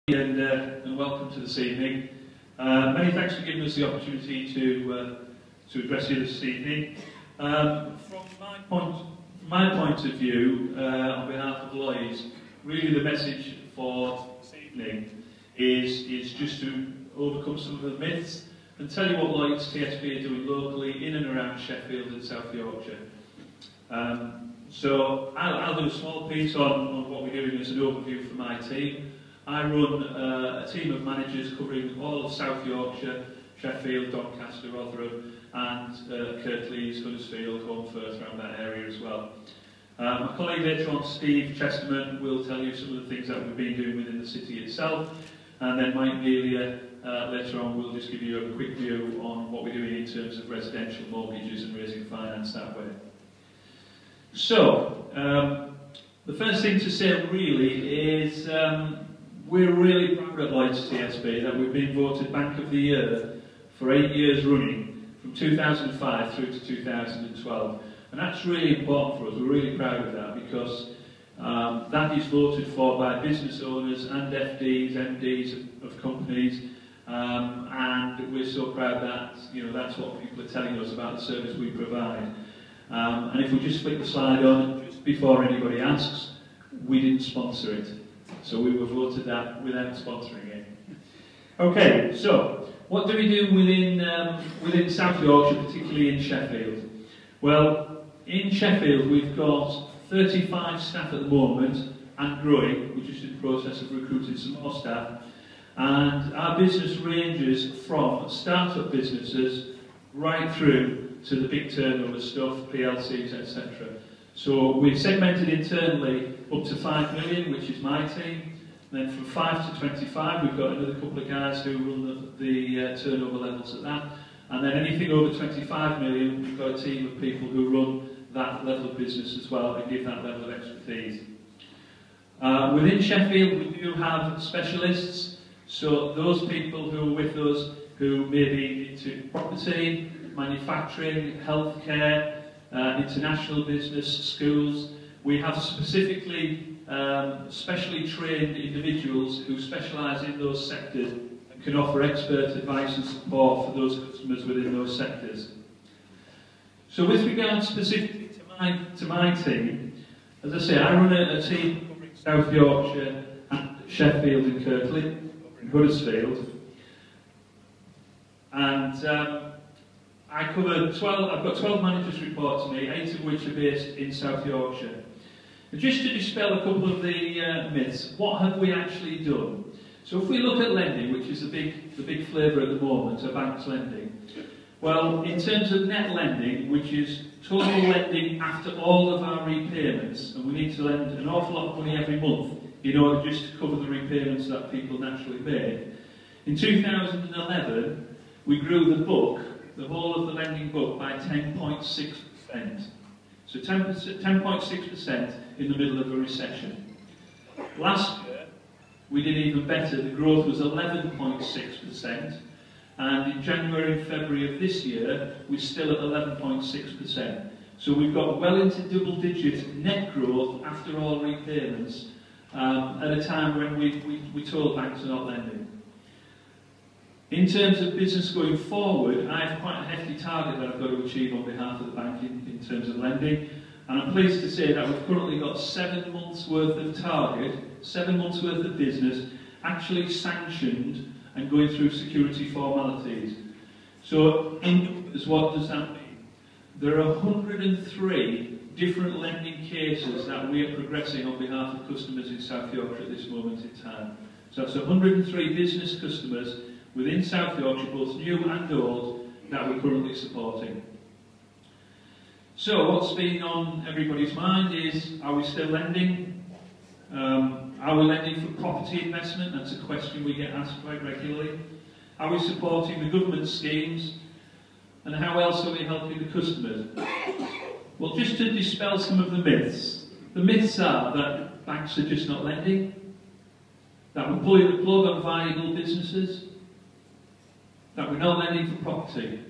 And welcome to this evening. Many thanks for giving us the opportunity to address you this evening. From my point of view, on behalf of Lloyds, really the message for this evening is just to overcome some of the myths and tell you what Lloyds TSB are doing locally in and around Sheffield and South Yorkshire. So I'll do a small piece on what we're doing as an overview for my team. I run a team of managers covering all of South Yorkshire, Sheffield, Doncaster, Rotherham, and Kirklees, Huddersfield, Holmfirth, around that area as well. My colleague later on, Steve Chesterman, will tell you some of the things that we've been doing within the city itself, and then Mike Melia later on will just give you a quick view on what we're doing in terms of residential mortgages and raising finance that way. So, the first thing to say really is we're really proud at Lloyds TSB that we've been voted Bank of the Year for 8 years running, from 2005 through to 2012. And that's really important for us. We're really proud of that because that is voted for by business owners and FDs, MDs of companies, and we're so proud that that's what people are telling us about the service we provide. And if we just flick the slide on, just before anybody asks, we didn't sponsor it. So we were voted that without sponsoring it. Okay, so what do we do within South Yorkshire, particularly in Sheffield? Well, in Sheffield we've got 35 staff at the moment and growing. We're just in the process of recruiting some more staff. And our business ranges from start-up businesses right through to the big turnover stuff, PLCs, etc. So we've segmented internally up to 5 million, which is my team. Then from 5 to 25, we've got another couple of guys who run the turnover levels at that. And then anything over 25 million, we've got a team of people who run that level of business as well and give that level of expertise. Within Sheffield, we do have specialists. So those people who are with us, who may be into property, manufacturing, healthcare, international business, schools. We have specifically specially trained individuals who specialise in those sectors and can offer expert advice and support for those customers within those sectors. So with regard specifically to my team, as I say, I run a team covering South Yorkshire and Sheffield and Kirklees and Huddersfield. And I've got 12 managers report to me, 8 of which are based in South Yorkshire. And just to dispel a couple of the myths, what have we actually done? So if we look at lending, which is the big flavour at the moment, a bank's lending, well, in terms of net lending, which is total lending after all of our repayments, and we need to lend an awful lot of money every month in order just to cover the repayments that people naturally make. In 2011, we grew the book, the whole of the lending book, by 10.6%. So 10.6% in the middle of a recession. Last year, we did even better. The growth was 11.6%. And in January and February of this year, we're still at 11.6%. So we've got well into double-digit net growth after all repayments at a time when we told banks are not lending. In terms of business going forward, I have quite a hefty target that I've got to achieve on behalf of the bank in terms of lending. And I'm pleased to say that we've currently got 7 months worth of target, 7 months worth of business actually sanctioned and going through security formalities. So in numbers, what does that mean? There are 103 different lending cases that we are progressing on behalf of customers in South Yorkshire at this moment in time. So that's 103 business customers within South Yorkshire, both new and old, that we're currently supporting. So what's been on everybody's mind is, are we still lending? Are we lending for property investment? That's a question we get asked quite regularly. Are we supporting the government schemes? And how else are we helping the customers? Well, just to dispel some of the myths. The myths are that banks are just not lending, that we're pulling the plug on viable businesses, that we're not lending for property.